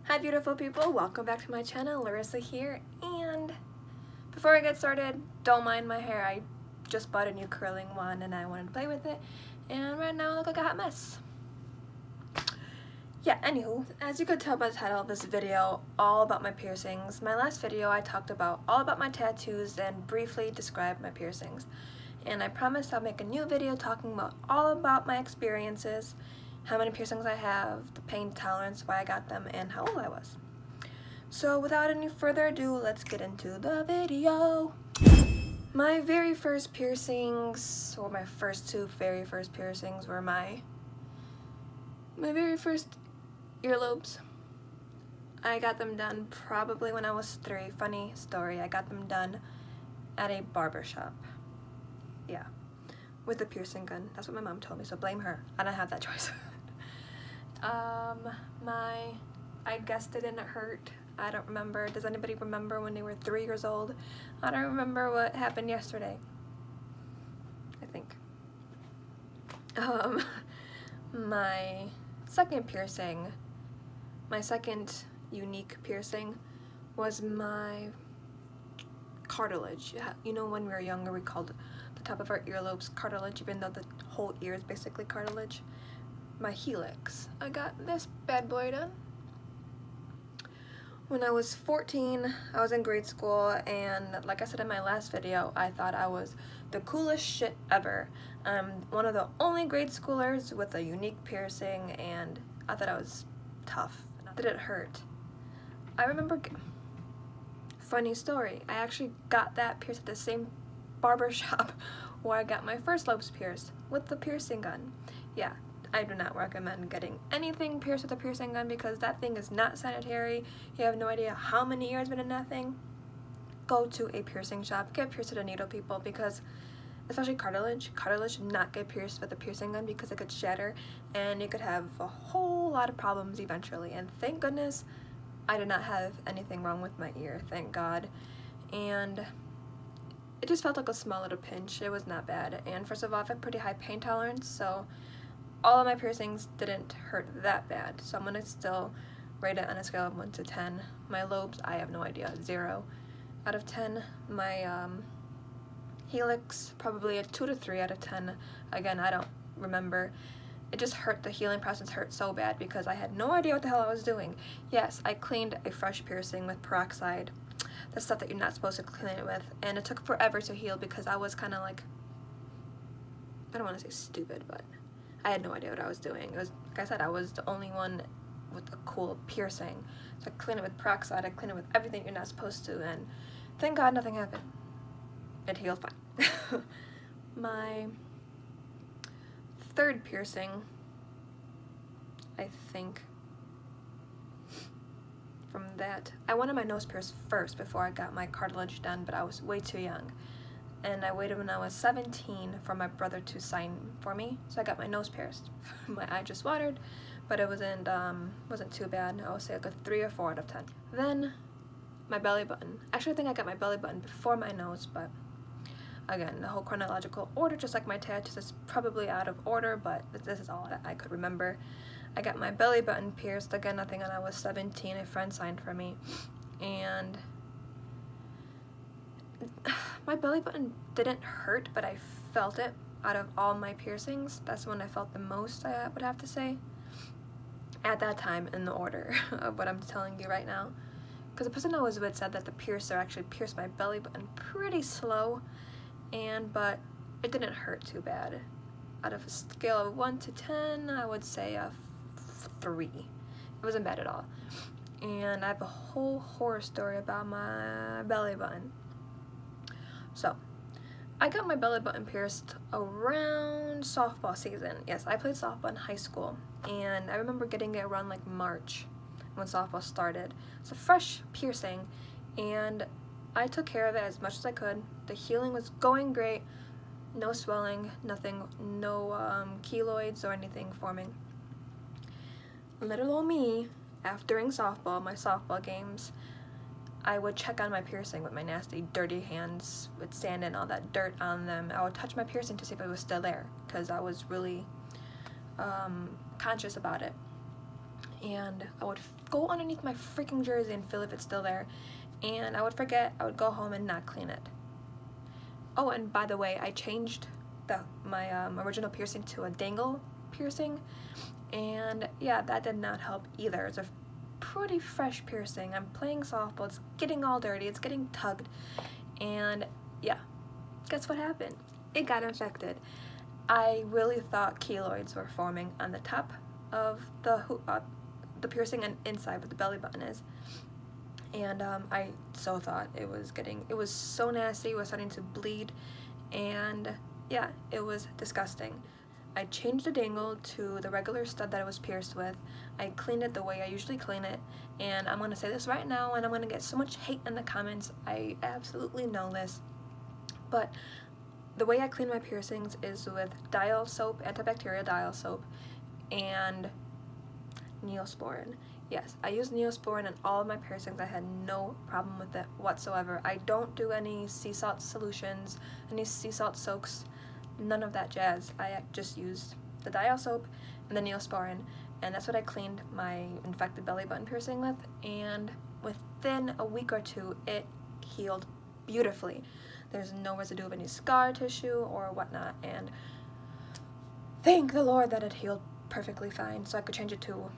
Hi beautiful people, welcome back to my channel. Larissa here, and before I get started, don't mind my hair. I just bought a new curling one and I wanted to play with it, and right now I look like a hot mess. Yeah, anywho, as you could tell by the title of this video, all about my piercings. My last video I talked about all about my tattoos and briefly described my piercings. And I promised I'll make a new video talking about all about my experiences, how many piercings I have, the pain tolerance, why I got them, and how old I was. So without any further ado, let's get into the video. My very first piercings, or my very first piercings, were my very first earlobes. I got them done probably when I was 3. Funny story, I got them done at a barber shop. Yeah, with a piercing gun. That's what my mom told me, so blame her. I don't have that choice. I guess it didn't hurt. I don't remember. Does anybody remember when they were 3 years old? I don't remember what happened yesterday, I think. My second piercing, my second unique piercing was my cartilage. You know, when we were younger we called the top of our earlobes cartilage, even though the whole ear is basically cartilage. My helix. I got this bad boy done when I was 14. I was in grade school, and like I said in my last video, I thought I was the coolest shit ever. I'm one of the only grade schoolers with a unique piercing, and I thought I was tough. Did it hurt? I remember, funny story, I actually got that pierced at the same barber shop where I got my first lobes pierced with the piercing gun. Yeah, I do not recommend getting anything pierced with a piercing gun because that thing is not sanitary. You have no idea how many years been in that thing. Go to a piercing shop, get pierced with a needle, people, because especially cartilage should not get pierced with a piercing gun because it could shatter and you could have a whole lot of problems eventually. And thank goodness I did not have anything wrong with my ear, thank God. And it just felt like a small little pinch. It was not bad. And first of all, I have a pretty high pain tolerance, so all of my piercings didn't hurt that bad. So I'm gonna still rate it on a scale of 1 to 10. My lobes, I have no idea, 0 out of 10. My helix, probably a 2 to 3 out of 10. Again, I don't remember. It just hurt. The healing process hurt so bad because I had no idea what the hell I was doing. Yes, I cleaned a fresh piercing with peroxide, the stuff that you're not supposed to clean it with, and it took forever to heal because I was kind of like, I don't want to say stupid, but I had no idea what I was doing. It was, like I said, I was the only one with a cool piercing. So I cleaned it with peroxide, I cleaned it with everything you're not supposed to, and thank God nothing happened. It healed fine. My third piercing, I think, from that, I wanted my nose pierced first before I got my cartilage done, but I was way too young. And I waited when I was 17 for my brother to sign for me, so I got my nose pierced. My eye just watered, but it wasn't too bad. I would say like a 3 or 4 out of 10. Then my belly button. Actually, I think I got my belly button before my nose, but again, the whole chronological order, just like my tattoos, is probably out of order, but this is all that I could remember. I got my belly button pierced, again, nothing, when I was 17. A friend signed for me, and my belly button didn't hurt, but I felt it. Out of all my piercings, that's when I felt the most, I would have to say, at that time, in the order of what I'm telling you right now. Because the person I was with said that the piercer actually pierced my belly button pretty slow, but it didn't hurt too bad. Out of a scale of 1 to 10, I would say a 3. It wasn't bad at all. And I have a whole horror story about my belly button. So, I got my belly button pierced around softball season. Yes, I played softball in high school, and I remember getting it around like March when softball started. It's a fresh piercing, and I took care of it as much as I could. The healing was going great, no swelling, nothing, no keloids or anything forming. Little old me, during softball, my softball games, I would check on my piercing with my nasty, dirty hands with sand and all that dirt on them. I would touch my piercing to see if it was still there because I was really conscious about it. and I would go underneath my freaking jersey and feel if it's still there. And I would forget, I would go home and not clean it. Oh, and by the way, I changed my original piercing to a dangle piercing, and yeah, that did not help either. It's a pretty fresh piercing. I'm playing softball, it's getting all dirty, it's getting tugged, and yeah, guess what happened? It got infected. I really thought keloids were forming on the top of the piercing and inside where the belly button is. And I so thought it was so nasty, it was starting to bleed, and yeah, it was disgusting. I changed the dangle to the regular stud that it was pierced with. I cleaned it the way I usually clean it, and I'm going to say this right now, and I'm going to get so much hate in the comments. I absolutely know this, but the way I clean my piercings is with dial soap, antibacterial dial soap, and Neosporin. Yes, I use Neosporin in all of my piercings. I had no problem with it whatsoever. I don't do any sea salt solutions, any sea salt soaks, none of that jazz. I just used the dial soap and the Neosporin, and that's what I cleaned my infected belly button piercing with, and within a week or two, it healed beautifully. There's no residue of any scar tissue or whatnot, and thank the Lord that it healed perfectly fine, so I could change it to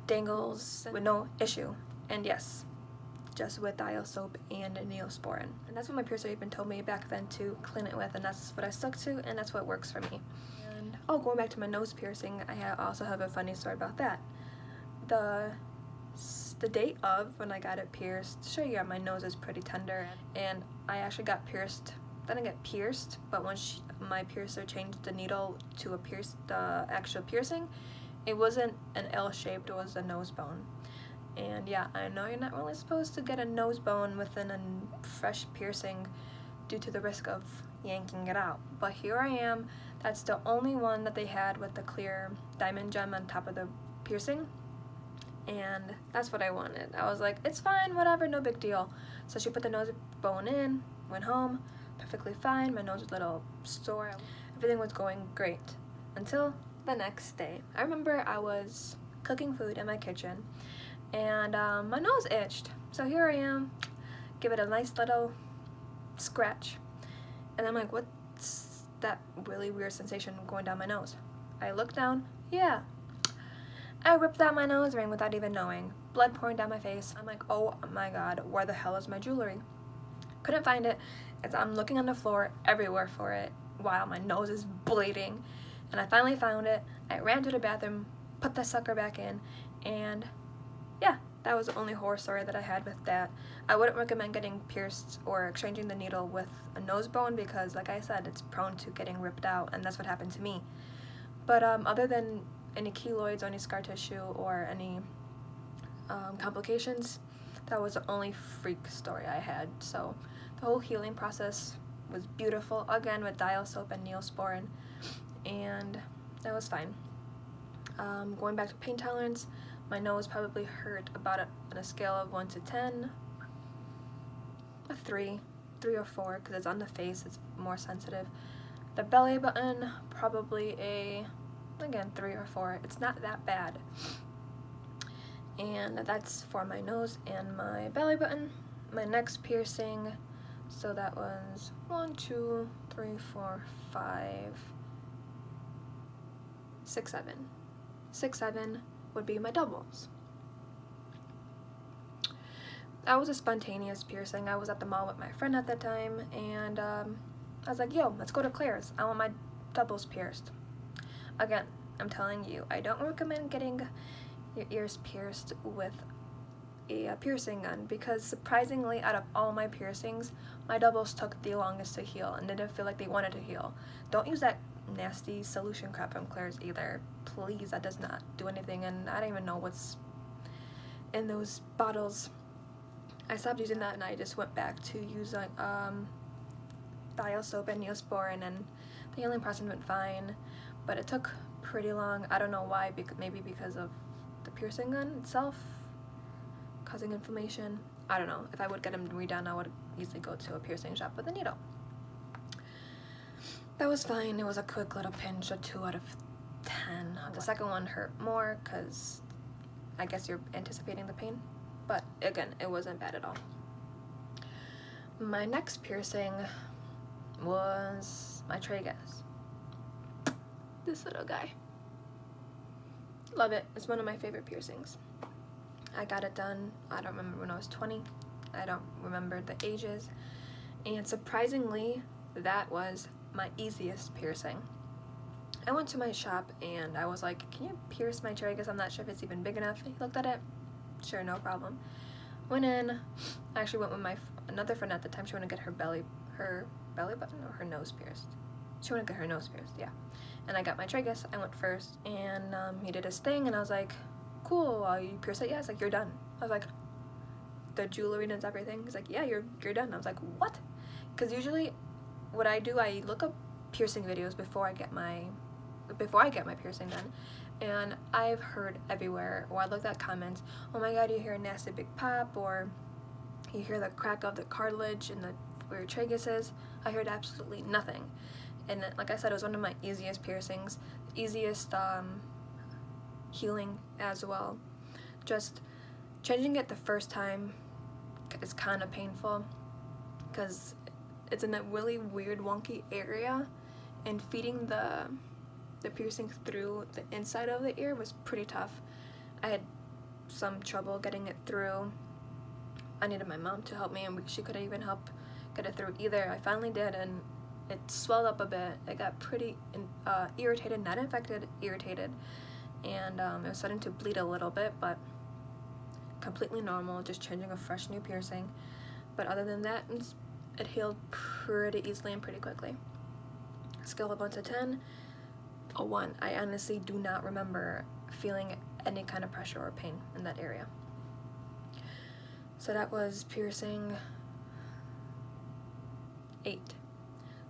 dangles with no issue. And yes, just with dial soap and Neosporin. And that's what my piercer even told me back then to clean it with, and that's what I stuck to, and that's what works for me. And oh, going back to my nose piercing, I also have a funny story about that. The date of when I got it pierced, sure, yeah, my nose is pretty tender, and I actually got pierced. Didn't get pierced, but when my piercer changed the needle to the actual piercing, it wasn't an L-shaped, it was a nose bone. And yeah, I know you're not really supposed to get a nose bone within a fresh piercing due to the risk of yanking it out, but here I am. That's the only one that they had with the clear diamond gem on top of the piercing, and that's what I wanted. I was like, it's fine, whatever, no big deal. So she put the nose bone in, went home, perfectly fine. My nose was a little sore. Everything was going great until the next day. I remember I was cooking food in my kitchen, and my nose itched. So here I am, give it a nice little scratch, and I'm like, what's that really weird sensation going down my nose? I look down, yeah, I ripped out my nose ring without even knowing. Blood pouring down my face. I'm like, oh my god, where the hell is my jewelry? Couldn't find it. I'm looking on the floor everywhere for it while my nose is bleeding. And I finally found it. I ran to the bathroom, put the sucker back in, and yeah, that was the only horror story that I had with that. I wouldn't recommend getting pierced or exchanging the needle with a nose bone because, like I said, it's prone to getting ripped out, and that's what happened to me. But other than any keloids or any scar tissue or any complications, that was the only freak story I had. So the whole healing process was beautiful, again with dial soap and Neosporin, and that was fine. Going back to pain tolerance, my nose probably hurt about on a scale of 1 to 10, a 3 or 4, because it's on the face, it's more sensitive. The belly button, probably again 3 or 4. It's not that bad. And that's for my nose and my belly button. My next piercing, so that was 1, 2, 3, 4, 5, 6, 7. 6, 7 would be my doubles. That was a spontaneous piercing. I was at the mall with my friend at the time, and I was like, yo, let's go to Claire's. I want my doubles pierced. Again, I'm telling you, I don't recommend getting your ears pierced with a piercing gun, because surprisingly, out of all my piercings, my doubles took the longest to heal and didn't feel like they wanted to heal. Don't use that nasty solution crap from Claire's either. Please, that does not do anything, and I don't even know what's in those bottles. I stopped using that, and I just went back to using dial soap and Neosporin, and the healing process went fine, but it took pretty long. I don't know why, maybe because of the piercing gun itself causing inflammation. I don't know. If I would get them redone, I would easily go to a piercing shop with a needle. That was fine. It was a quick little pinch, a 2 out of 10. The second one hurt more because I guess you're anticipating the pain, but again, it wasn't bad at all. My next piercing was my tragus. This little guy. Love it. It's one of my favorite piercings. I got it done, I don't remember, when I was 20. I don't remember the ages. And surprisingly, that was my easiest piercing. I went to my shop and I was like, can you pierce my tragus? I'm not sure if it's even big enough. He looked at it. Sure, no problem. Went in. I actually went with my another friend at the time. She wanted to get her belly button or her nose pierced. She wanted to get her nose pierced, yeah. And I got my tragus. I went first, and he did his thing, and I was like, cool, you pierce it? Yeah. It's like, you're done. I was like, the jewelry does everything. He's like, yeah, you're done. I was like, what? Because usually what I do, I look up piercing videos before I get my piercing done, and I've heard everywhere, or I looked at comments, oh my god, you hear a nasty big pop, or you hear the crack of the cartilage and where your tragus is. I heard absolutely nothing. And like I said, it was one of my easiest piercings, easiest healing as well. Just changing it the first time is kind of painful because it's in a really weird wonky area, and feeding the piercing through the inside of the ear was pretty tough. I had some trouble getting it through. I needed my mom to help me, and she couldn't even help get it through either. I finally did, and it swelled up a bit. It got pretty irritated, not infected, irritated, and it was starting to bleed a little bit, but completely normal, just changing a fresh new piercing. But other than that, it healed pretty easily and pretty quickly. Scale of 1 to 10, a 1. I honestly do not remember feeling any kind of pressure or pain in that area. So that was piercing 8.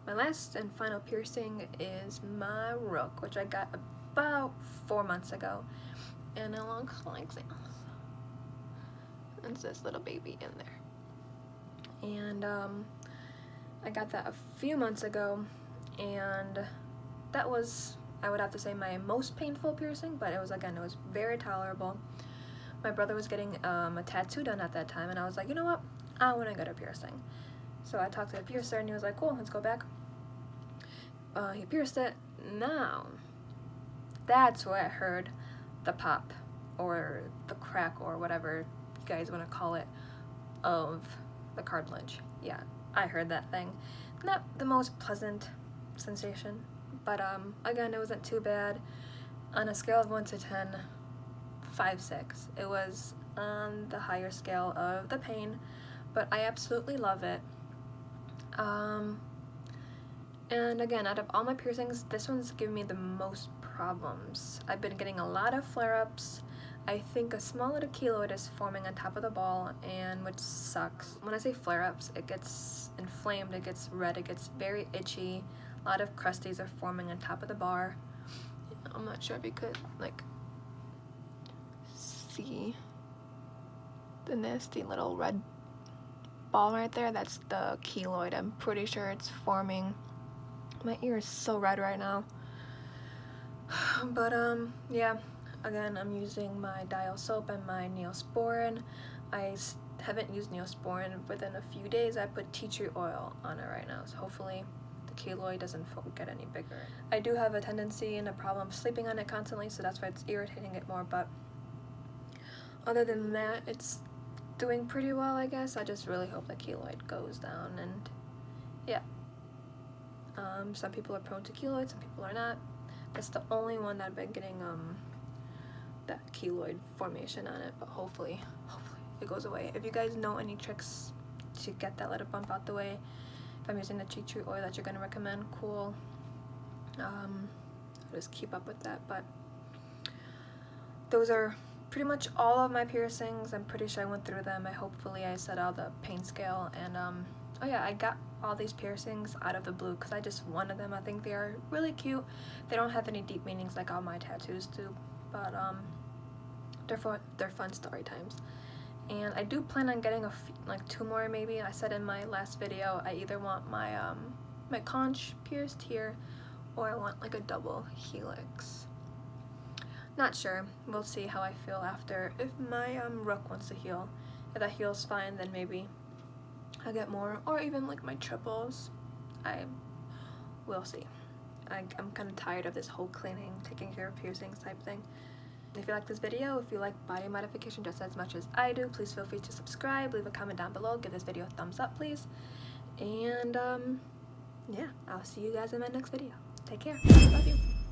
My last and final piercing is my rook, which I got about 4 months ago, and it looks like this. It's this little baby in there, and I got that a few months ago, and that was, I would have to say, my most painful piercing, but it was very tolerable. My brother was getting a tattoo done at that time, and I was like, you know what, I want to get a piercing. So I talked to the piercer, and he was like, cool, let's go back. He pierced it. Now, that's where I heard the pop, or the crack, or whatever you guys want to call it, of the cartilage. Yeah, I heard that thing. Not the most pleasant sensation, but again, it wasn't too bad. On a scale of 1 to 10, 5, 6. It was on the higher scale of the pain, but I absolutely love it. And again, out of all my piercings, this one's giving me the most problems. I've been getting a lot of flare-ups. I think a small little keloid is forming on top of the ball, and which sucks. When I say flare-ups, it gets inflamed, it gets red, it gets very itchy. A lot of crusties are forming on top of the bar. I'm not sure if you could see the nasty little red ball right there. That's the keloid. I'm pretty sure it's forming. My ear is so red right now. But yeah, again, I'm using my Dial soap and my Neosporin. I haven't used Neosporin within a few days. I put tea tree oil on it right now, so hopefully the keloid doesn't get any bigger. I do have a tendency and a problem sleeping on it constantly, so that's why it's irritating it more, but other than that, it's doing pretty well, I guess. I just really hope the keloid goes down, and yeah. Some people are prone to keloid, some people are not. That's the only one that I've been getting that keloid formation on it, but hopefully it goes away. If you guys know any tricks to get that little bump out the way, if I'm using the tea tree oil that you're gonna recommend, cool. I'll just keep up with that, but those are pretty much all of my piercings. I'm pretty sure I went through them. Hopefully I set out the pain scale, and oh yeah, I got all these piercings out of the blue because I just wanted them. I think they are really cute. They don't have any deep meanings like all my tattoos do, but they're fun story times. And I do plan on getting like 2 more maybe. I said in my last video I either want my my conch pierced here, or I want like a double helix. Not sure. We'll see how I feel after. If my rook wants to heal. If that heals fine, then maybe I'll get more. Or even like my triples. We'll see. I'm kind of tired of this whole cleaning, taking care of piercings type thing. If you like this video, if you like body modification just as much as I do, please feel free to subscribe, leave a comment down below, give this video a thumbs up please. And yeah, I'll see you guys in my next video. Take care. Love you.